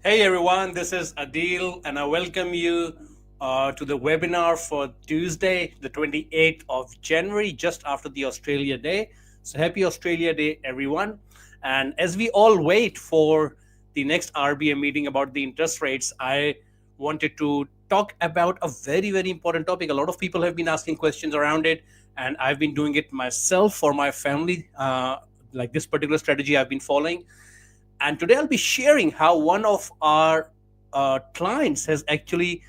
Hey everyone, this is Adil, and I welcome you to the webinar for Tuesday, the 28th of January, just after the Australia Day. So, happy Australia Day, everyone. And as we all wait for the next RBA meeting about the interest rates, I wanted to talk about a very, very important topic. A lot of people have been asking questions around it, and I've been doing it myself for my family. Like this particular strategy I've been following, and today I'll be sharing how one of our clients has actually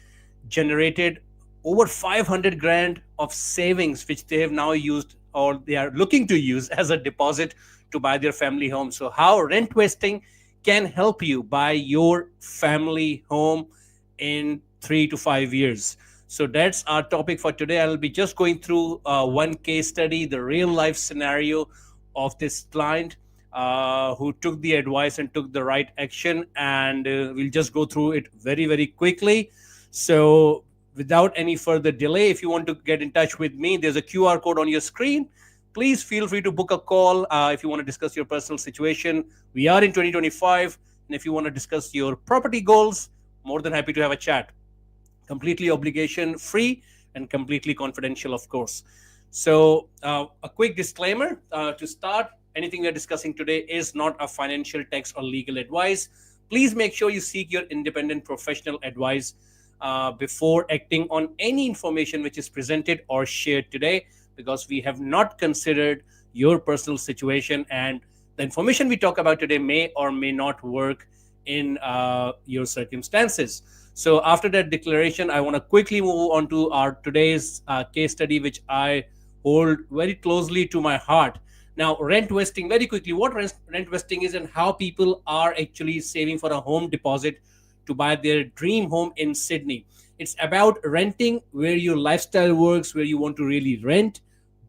generated over 500 grand of savings, which they have now used or they are looking to use as a deposit to buy their family home. So, how rent vesting can help you buy your family home in 3 to 5 years. So, that's our topic for today. I'll be just going through one case study, the real life scenario of this client who took the advice and took the right action. And we'll just go through it very, very quickly. So, without any further delay, if you want to get in touch with me, there's a QR code on your screen. Please feel free to book a call if you want to discuss your personal situation. We are in 2025. And if you want to discuss your property goals, more than happy to have a chat. Completely obligation free and completely confidential, of course. So, a quick disclaimer to start, anything we're discussing today is not a financial, tax, or legal advice. Please make sure you seek your independent professional advice before acting on any information which is presented or shared today, because we have not considered your personal situation, and the information we talk about today may or may not work in your circumstances. So after that declaration, I want to quickly move on to our today's case study, which I hold very closely to my heart. Now, rent vesting, very quickly, what rent vesting is and how people are actually saving for a home deposit to buy their dream home in Sydney. It's about renting where your lifestyle works, where you want to really rent,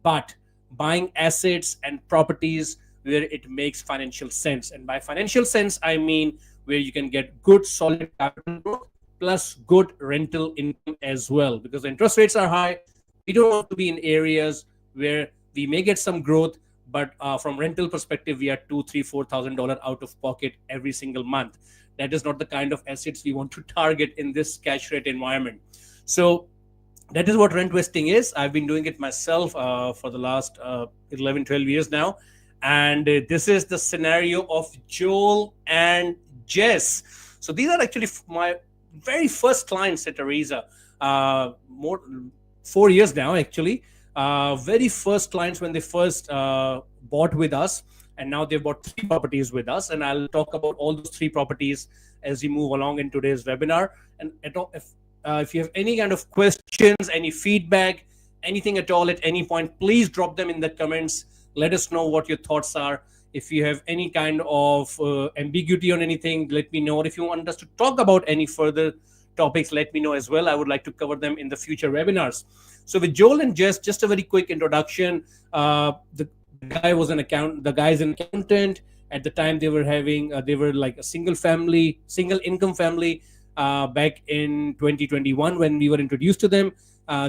but buying assets and properties where it makes financial sense. And by financial sense, I mean where you can get good, solid capital growth plus good rental income as well. Because the interest rates are high, we don't want to be in areas where we may get some growth, but from rental perspective, we are two, three, $4,000 out of pocket every single month. That is not the kind of assets we want to target in this cash rate environment. So that is what rent vesting is. I've been doing it myself for the last 11, 12 years now. And this is the scenario of Joel and Jess. So these are actually my very first clients at Ariza. More 4 years now, actually. Very first clients when they first bought with us, and now they've bought 3 properties with us. And I'll talk about all those 3 properties as we move along in today's webinar. And if you have any kind of questions, any feedback, anything at all at any point, please drop them in the comments. Let us know what your thoughts are. If you have any kind of ambiguity on anything, let me know. Or if you want us to talk about any further topics, let me know as well. I would like to cover them in the future webinars. So with Joel and Jess, just a very quick introduction. The guy was an account. The guy's an accountant. At the time, they were like a single income family. Back in 2021, when we were introduced to them,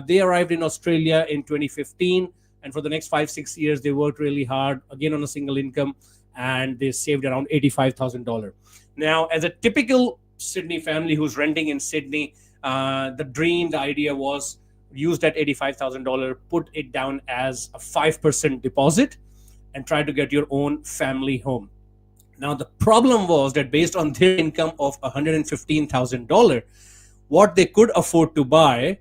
they arrived in Australia in 2015, and for the next 5-6 years, they worked really hard again on a single income, and they saved around $85,000. Now, as a typical Sydney family who's renting in Sydney, the idea was use that $85,000, put it down as a 5% deposit, and try to get your own family home. Now, the problem was that based on their income of $115,000, what they could afford to buy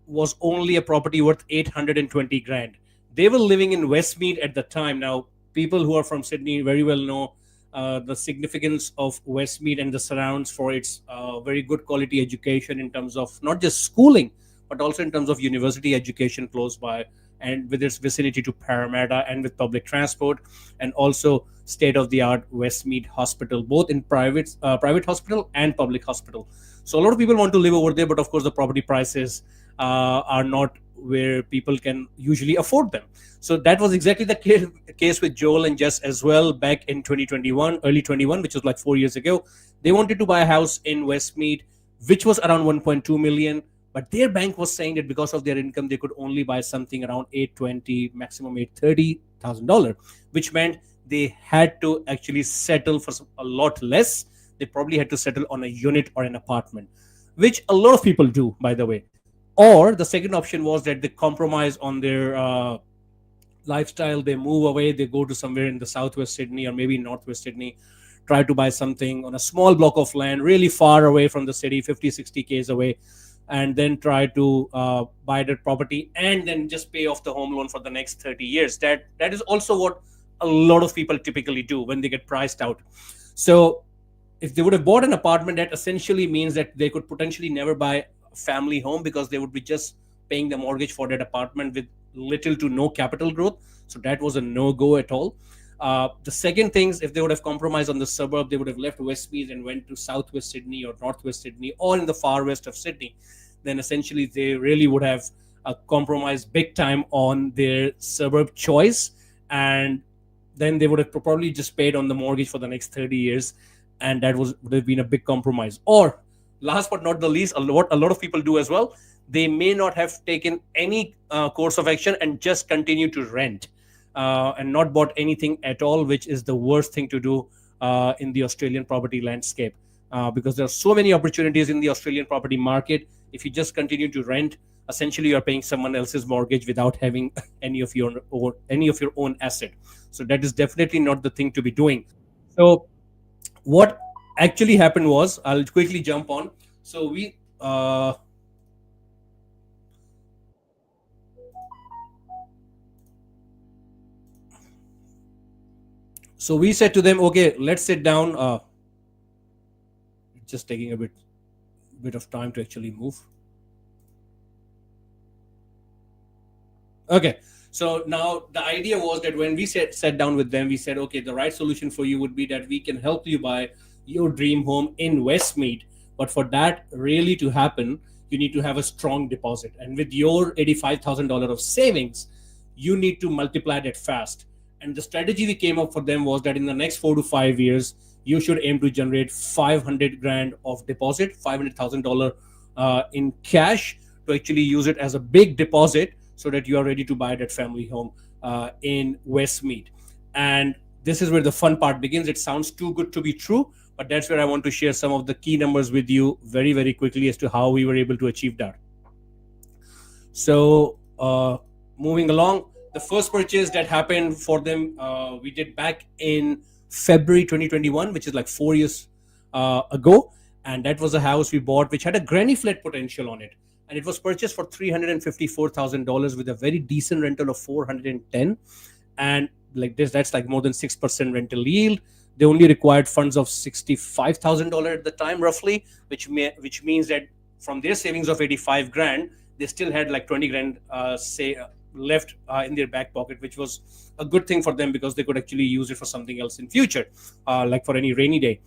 was only a property worth 820 grand. They were living in Westmead at the time. Now, people who are from Sydney very well know the significance of Westmead and the surrounds for its very good quality education in terms of not just schooling, but also in terms of university education close by, and with its vicinity to Parramatta and with public transport, and also state-of-the-art Westmead Hospital, both in private hospital and public hospital. So a lot of people want to live over there, but of course the property prices are not where people can usually afford them. So that was exactly the case with Joel and Jess as well back in 2021, early 21, which was like 4 years ago. They wanted to buy a house in Westmead, which was around 1.2 million. But their bank was saying that because of their income, they could only buy something around 820, maximum $830,000, which meant they had to actually settle for a lot less they probably had to settle on a unit or an apartment, which a lot of people do, by the way. Or the second option was that they compromise on their lifestyle. They move away, they go to somewhere in the southwest Sydney or maybe northwest Sydney, try to buy something on a small block of land really far away from the city, 50, 60 k's away, and then try to buy that property and then just pay off the home loan for the next 30 years. That is also what a lot of people typically do when they get priced out. So if they would have bought an apartment, that essentially means that they could potentially never buy a family home because they would be just paying the mortgage for that apartment with little to no capital growth. So that was a no go at all. The second things, if they would have compromised on the suburb, they would have left Westmead and went to southwest Sydney or northwest Sydney or in the far west of Sydney. Then essentially they really would have compromised big time on their suburb choice, and then they would have probably just paid on the mortgage for the next 30 years, and that would have been a big compromise. Or last but not the least, what a lot of people do as well, they may not have taken any course of action and just continue to rent and not bought anything at all, which is the worst thing to do in the Australian property landscape, because there are so many opportunities in the Australian property market. If you just continue to rent, essentially you're paying someone else's mortgage without having any of your own asset. So that is definitely not the thing to be doing. So what actually happened was, I'll quickly jump on. So we said to them, okay, let's sit down. It's just taking a bit of time to actually move. Okay, so now the idea was that when we sat down with them, we said, okay, the right solution for you would be that we can help you buy your dream home in Westmead. But for that really to happen, you need to have a strong deposit. And with your $85,000 of savings, you need to multiply that fast. And the strategy we came up for them was that in the next 4 to 5 years, you should aim to generate 500 grand of deposit, $500,000 in cash, to actually use it as a big deposit so that you are ready to buy that family home in Westmead. And this is where the fun part begins. It sounds too good to be true, but that's where I want to share some of the key numbers with you very, very quickly as to how we were able to achieve that. So moving along, the first purchase that happened for them, we did back in February 2021, which is like 4 years ago. And that was a house we bought, which had a granny flat potential on it. And it was purchased for $354,000 with a very decent rental of 410. And like this, that's like more than 6% rental yield. They only required funds of $65,000 at the time, roughly, which means that from their savings of 85 grand, they still had like 20 grand left in their back pocket, which was a good thing for them because they could actually use it for something else in future, like for any rainy day.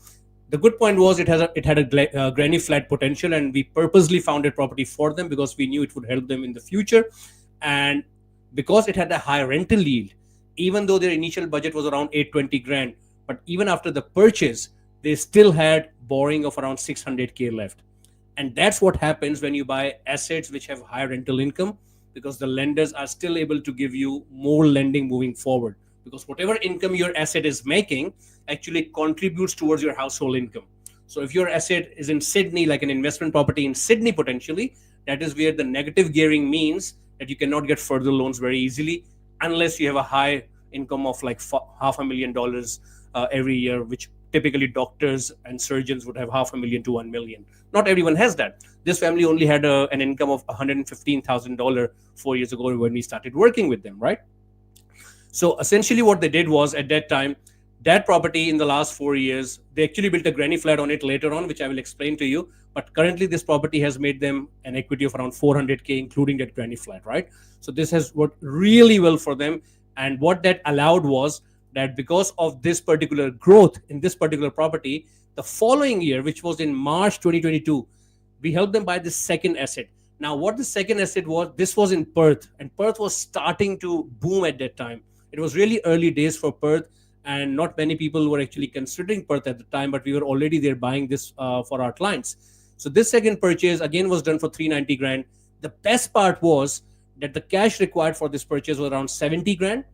The good point was it had a granny flat potential, and we purposely found a property for them because we knew it would help them in the future. And because it had a high rental yield, even though their initial budget was around 820 grand, but even after the purchase, they still had borrowing of around 600k left. And that's what happens when you buy assets which have high rental income, because the lenders are still able to give you more lending moving forward, because whatever income your asset is making actually contributes towards your household income. So if your asset is in Sydney, like an investment property in Sydney potentially, that is where the negative gearing means that you cannot get further loans very easily unless you have a high income of like $500,000 every year, which typically doctors and surgeons would have $500,000 to $1 million. Not everyone has that. This family only had an income of $115,000 4 years ago when we started working with them, right? So essentially what they did was, at that time, that property in the last 4 years, they actually built a granny flat on it later on, which I will explain to you. But currently this property has made them an equity of around 400k, including that granny flat, right? So this has worked really well for them. And what that allowed was that because of this particular growth in this particular property, the following year, which was in March 2022, we helped them buy the second asset. Now, what the second asset was, this was in Perth, and Perth was starting to boom at that time. It was really early days for Perth, and not many people were actually considering Perth at the time, but we were already there buying this for our clients. So this second purchase again was done for 390 grand. The best part was that the cash required for this purchase was around 70 grand,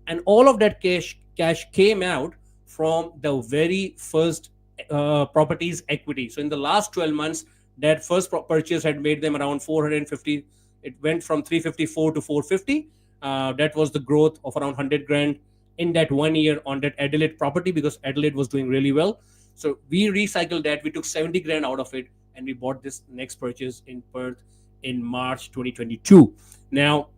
and all of that cash came out from the very first property's equity. So in the last 12 months, that first purchase had made them around 450. It went from 354 to 450. That was the growth of around 100 grand in that 1 year on that Adelaide property, because Adelaide was doing really well. So we recycled that. We took 70 grand out of it and we bought this next purchase in Perth in March 2022. Now,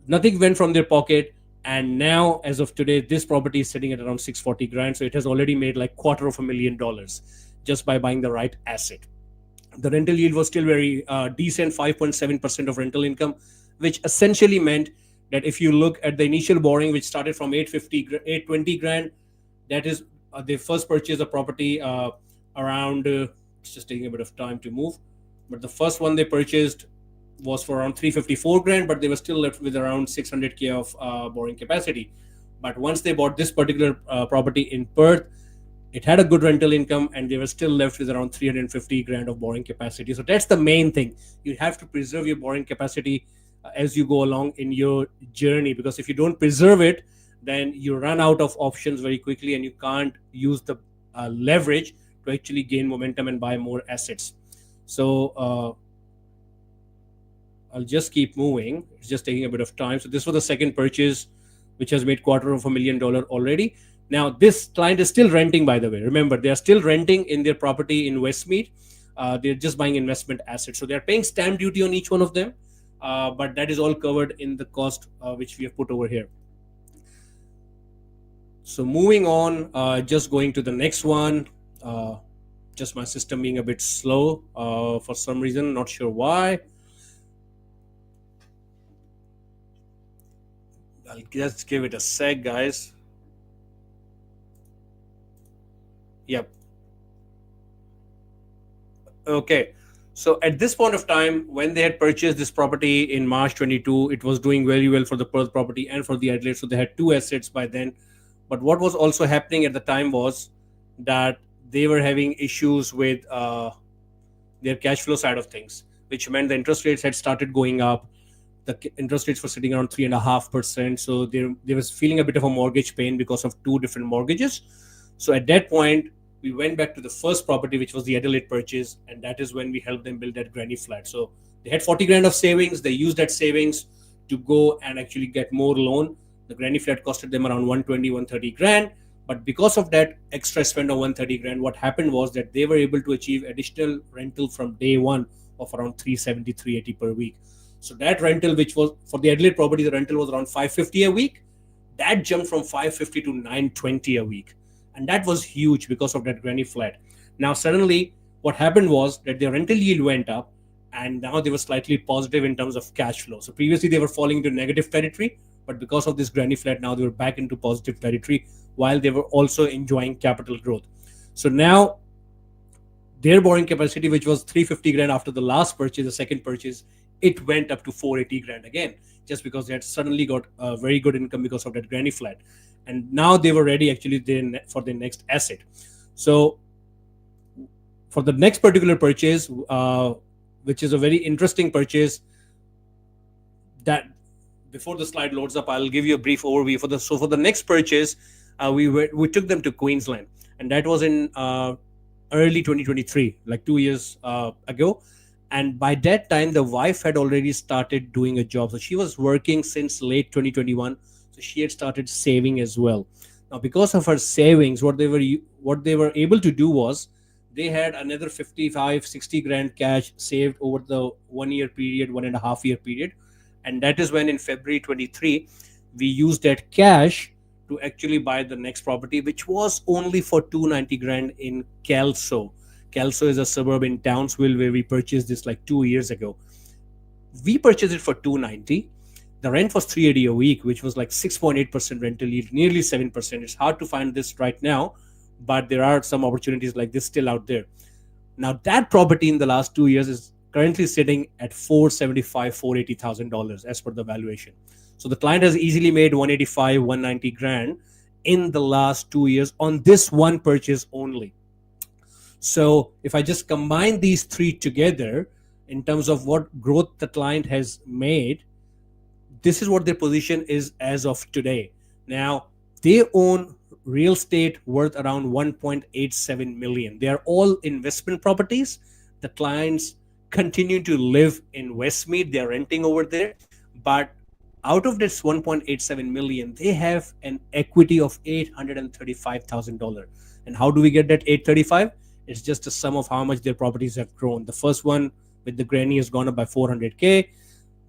nothing went from their pocket, and now as of today this property is sitting at around 640 grand, so it has already made like $250,000 just by buying the right asset. The rental yield was still very decent, 5.7% of rental income, which essentially meant that if you look at the initial borrowing, which started from 820 grand, that is they first purchased a property around it's just taking a bit of time to move, but the first one they purchased was for around 354 grand, but they were still left with around 600k of borrowing capacity. But once they bought this particular property in Perth, it had a good rental income and they were still left with around 350 grand of borrowing capacity. So that's the main thing. You have to preserve your borrowing capacity as you go along in your journey, because if you don't preserve it, then you run out of options very quickly and you can't use the leverage to actually gain momentum and buy more assets. So I'll just keep moving. It's just taking a bit of time. So this was the second purchase, which has made $250,000 already. Now, this client is still renting, by the way. Remember, they are still renting in their property in Westmead. They're just buying investment assets. So they're paying stamp duty on each one of them. But that is all covered in the cost which we have put over here. So moving on, just going to the next one. Just my system being a bit slow for some reason, not sure why. I'll just give it a sec, guys. Yep. Okay. So at this point of time, when they had purchased this property in March 22, it was doing very well for the Perth property and for the Adelaide. So they had two assets by then. But what was also happening at the time was that they were having issues with their cash flow side of things, which meant the interest rates had started going up. The interest rates were sitting around 3.5%. So they was feeling a bit of a mortgage pain because of two different mortgages. So at that point, we went back to the first property, which was the Adelaide purchase, and that is when we helped them build that granny flat. So they had 40 grand of savings. They used that savings to go and actually get more loan. The granny flat costed them around 120, 130 grand. But because of that extra spend of 130 grand, what happened was that they were able to achieve additional rental from day one of around 370, 380 per week. So that rental, which was for the Adelaide property, the rental was around 550 a week. That jumped from 550 to 920 a week. And that was huge because of that granny flat. Now, suddenly, what happened was that their rental yield went up, and now they were slightly positive in terms of cash flow. So previously, they were falling into negative territory, but because of this granny flat, now they were back into positive territory while they were also enjoying capital growth. So now, their borrowing capacity, which was 350 grand after the last purchase, the second purchase, it went up to 480 grand again, just because they had suddenly got a very good income because of that granny flat. And now they were ready actually for their next asset. So for the next particular purchase, which is a very interesting purchase, that before the slide loads up, I'll give you a brief overview. For the next purchase, we took them to Queensland, and that was in early 2023, like 2 years ago. And by that time, the wife had already started doing a job. So she was working since late 2021. So she had started saving as well. Now, because of her savings, what they were able to do was they had another 55, 60 grand cash saved over the 1 year period, 1.5 year period. And that is when in February 23, we used that cash to actually buy the next property, which was only for 290 grand in Kelso. Kelso is a suburb in Townsville where we purchased this like 2 years ago. We purchased it for 290. The rent was 380 a week, which was like 6.8% rental yield, nearly 7%. It's hard to find this right now, but there are some opportunities like this still out there. Now, that property in the last 2 years is currently sitting at $475,000, $480,000 as per the valuation. So the client has easily made 185, 190 grand in the last 2 years on this one purchase only. So if I just combine these three together in terms of what growth the client has made, this is what their position is as of today. Now, they own real estate worth around 1.87 million. They are all investment properties. The clients continue to live in Westmead. They're renting over there. But out of this 1.87 million, they have an equity of $835,000. And how do we get that 835? It's just a sum of how much their properties have grown. The first one with the granny has gone up by 400K.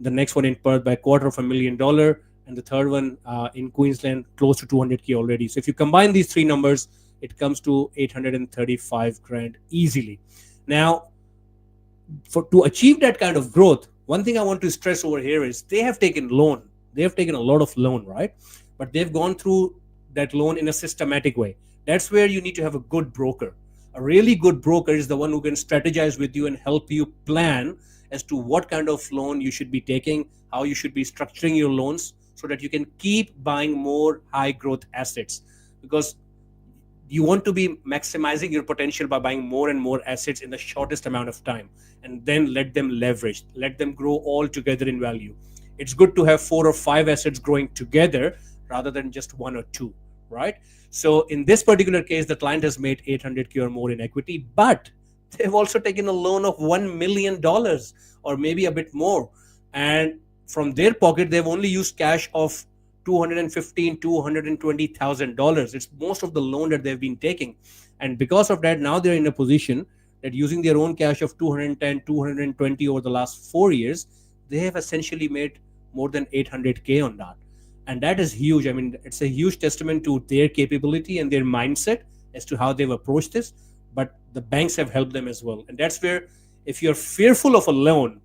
The next one in Perth by $250,000, and the third one in Queensland close to 200K already. So if you combine these three numbers, it comes to 835 grand easily. Now, to achieve that kind of growth, one thing I want to stress over here is they have taken loan. They have taken a lot of loan, right? But they've gone through that loan in a systematic way. That's where you need to have a good broker. A really good broker is the one who can strategize with you and help you plan as to what kind of loan you should be taking, how you should be structuring your loans so that you can keep buying more high growth assets, because you want to be maximizing your potential by buying more and more assets in the shortest amount of time, and then let them leverage, let them grow all together in value. It's good to have 4 or 5 assets growing together rather than just 1 or 2, right? So in this particular case, the client has made 800K or more in equity, but they've also taken a loan of $1 million or maybe a bit more. And from their pocket, they've only used cash of $215,000, $220,000. It's most of the loan that they've been taking. And because of that, now they're in a position that using their own cash of 210, 220 over the last 4 years, they have essentially made more than 800K on that. And that is huge. I mean, it's a huge testament to their capability and their mindset as to how they've approached this. But the banks have helped them as well. And that's where, if you're fearful of a loan,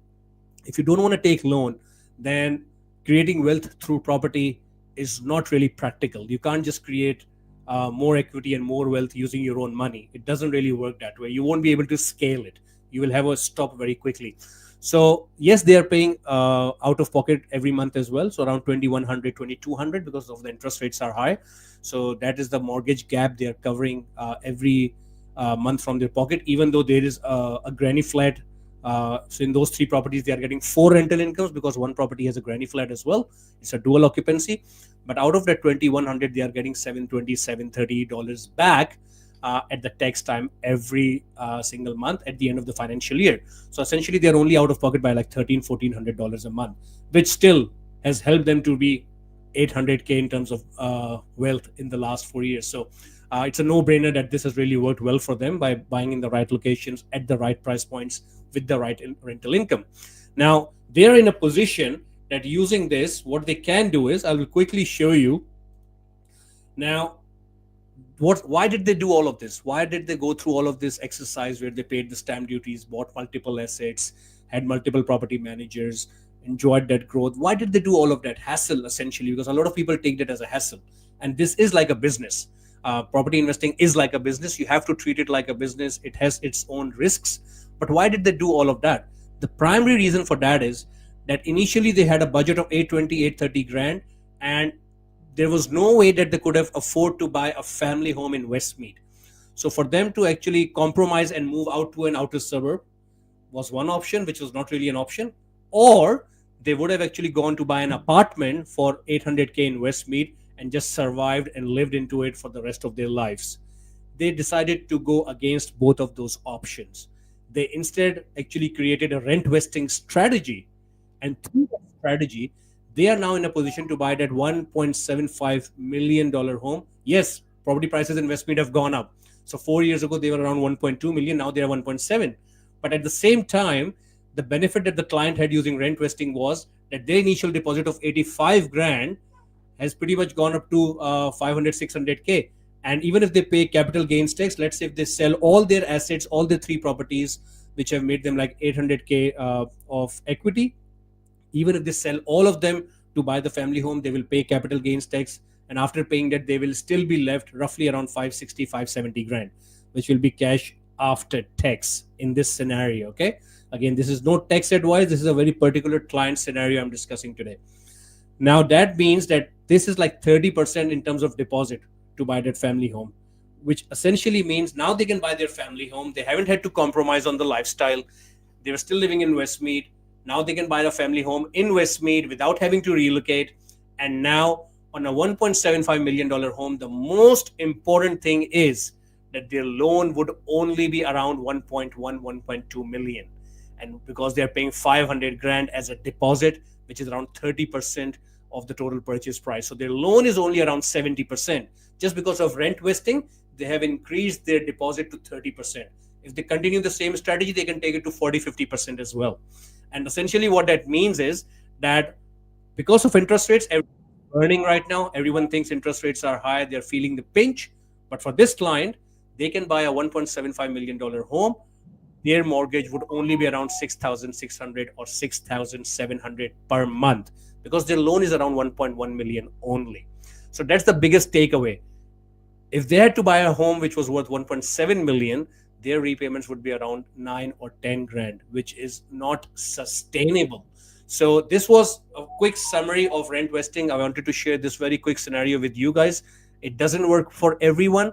if you don't want to take loan, then creating wealth through property is not really practical. You can't just create more equity and more wealth using your own money. It doesn't really work that way. You won't be able to scale it. You will have a stop very quickly. So yes, they are paying out of pocket every month as well. So around 2,100, 2,200 because of the interest rates are high. So that is the mortgage gap they are covering every month from their pocket, even though there is a granny flat. So in those 3 properties, they are getting 4 rental incomes because one property has a granny flat as well. It's a dual occupancy. But out of that 2,100, they are getting $720, $730 back at the tax time every single month at the end of the financial year. So essentially, they're only out of pocket by like $1,300, $1,400 a month, which still has helped them to be 800K in terms of wealth in the last 4 years. So it's a no-brainer that this has really worked well for them by buying in the right locations at the right price points with the right rental income. Now, they're in a position that using this, what they can do is, I will quickly show you. Now, why did they do all of this? Why did they go through all of this exercise where they paid the stamp duties, bought multiple assets, had multiple property managers, enjoyed that growth? Why did they do all of that hassle, essentially? Because a lot of people take that as a hassle. And this is like a business. Property investing is like a business. You have to treat it like a business. It has its own risks. But why did they do all of that? The primary reason for that is that initially they had a budget of 820, 830 grand, and there was no way that they could have afford to buy a family home in Westmead. So for them to actually compromise and move out to an outer suburb was one option, which was not really an option. Or they would have actually gone to buy an apartment for 800K in Westmead and just survived and lived into it for the rest of their lives. They decided to go against both of those options. They instead actually created a rent vesting strategy. And through that strategy, they are now in a position to buy that $1.75 million home. Yes, property prices in Westmead have gone up. So 4 years ago, they were around 1.2 million. Now they are 1.7. But at the same time, the benefit that the client had using rent vesting was that their initial deposit of 85 grand has pretty much gone up to 500, 600K. And even if they pay capital gains tax, let's say if they sell all their assets, all the 3 properties, which have made them like 800K of equity, even if they sell all of them to buy the family home, they will pay capital gains tax. And after paying that, they will still be left roughly around 560, 570 grand, which will be cash after tax in this scenario. Okay. Again, this is no tax advice. This is a very particular client scenario I'm discussing today. Now, that means that this is like 30% in terms of deposit to buy that family home, which essentially means now they can buy their family home. They haven't had to compromise on the lifestyle. They were still living in Westmead. Now they can buy a family home in Westmead without having to relocate. And now on a $1.75 million home, the most important thing is that their loan would only be around 1.1, 1.2 million. And because they're paying 500 grand as a deposit, which is around 30% of the total purchase price. So their loan is only around 70%. Just because of rent vesting, they have increased their deposit to 30%. If they continue the same strategy, they can take it to 40, 50% as well. And essentially what that means is that because of interest rates, earning right now, everyone thinks interest rates are high, they're feeling the pinch. But for this client, they can buy a $1.75 million home. Their mortgage would only be around 6,600 or 6,700 per month because their loan is around 1.1 million only. So that's the biggest takeaway. If they had to buy a home which was worth 1.7 million, their repayments would be around 9 or 10 grand, which is not sustainable. So this was a quick summary of rent vesting. I wanted to share this very quick scenario with you guys. It doesn't work for everyone.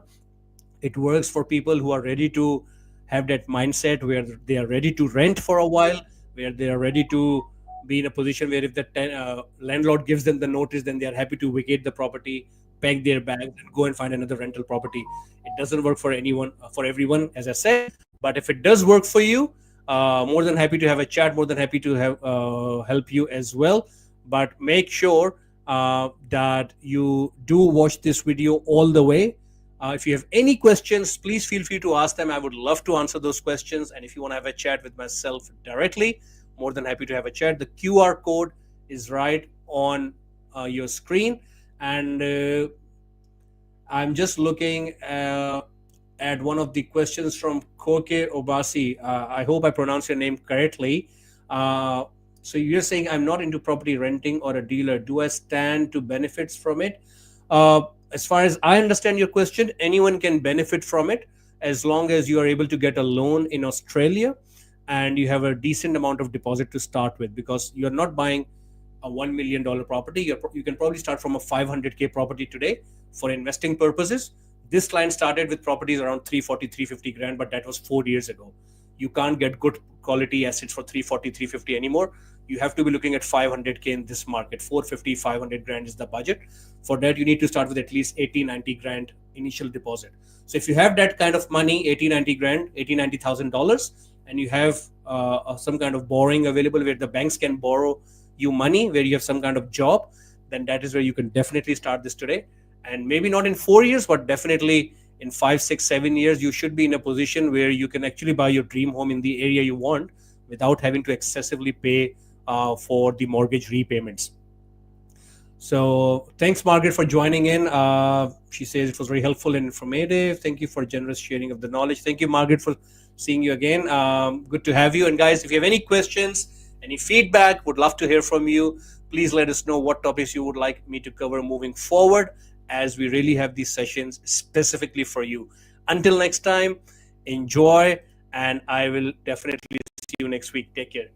It works for people who are ready to have that mindset where they are ready to rent for a while, where they are ready to be in a position where if the landlord gives them the notice, then they are happy to vacate the property, pack their bags, and go and find another rental property. It doesn't work for anyone, for everyone, as I said. But if it does work for you, more than happy to have a chat. More than happy to have help you as well. But make sure that you do watch this video all the way. If you have any questions, please feel free to ask them. I would love to answer those questions. And if you want to have a chat with myself directly, more than happy to have a chat. The QR code is right on your screen. And I'm just looking at one of the questions from Koke Obasi. I hope I pronounced your name correctly. So you're saying I'm not into property renting or a dealer. Do I stand to benefits from it? As far as I understand your question, anyone can benefit from it as long as you are able to get a loan in Australia and you have a decent amount of deposit to start with, because you're not buying a $1 million property. You can probably start from a 500K property today for investing purposes. This client started with properties around 340, 350 grand, but that was 4 years ago. You can't get good quality assets for 340, 350 anymore. You have to be looking at 500K in this market. 450, 500 grand is the budget. For that, you need to start with at least 80, 90 grand initial deposit. So if you have that kind of money, 80, 90 grand, 80, $90,000, and you have some kind of borrowing available where the banks can borrow you money, where you have some kind of job, then that is where you can definitely start this today. And maybe not in 4 years, but definitely in 5, 6, 7 years, you should be in a position where you can actually buy your dream home in the area you want without having to excessively pay for the mortgage repayments. So thanks, Margaret, for joining in. She says it was very helpful and informative. Thank you for generous sharing of the knowledge. Thank you, Margaret, for seeing you again. Good to have you. And guys, if you have any questions, any feedback, would love to hear from you. Please let us know what topics you would like me to cover moving forward, as we really have these sessions specifically for you. Until next time, enjoy, and I will definitely see you next week. Take care.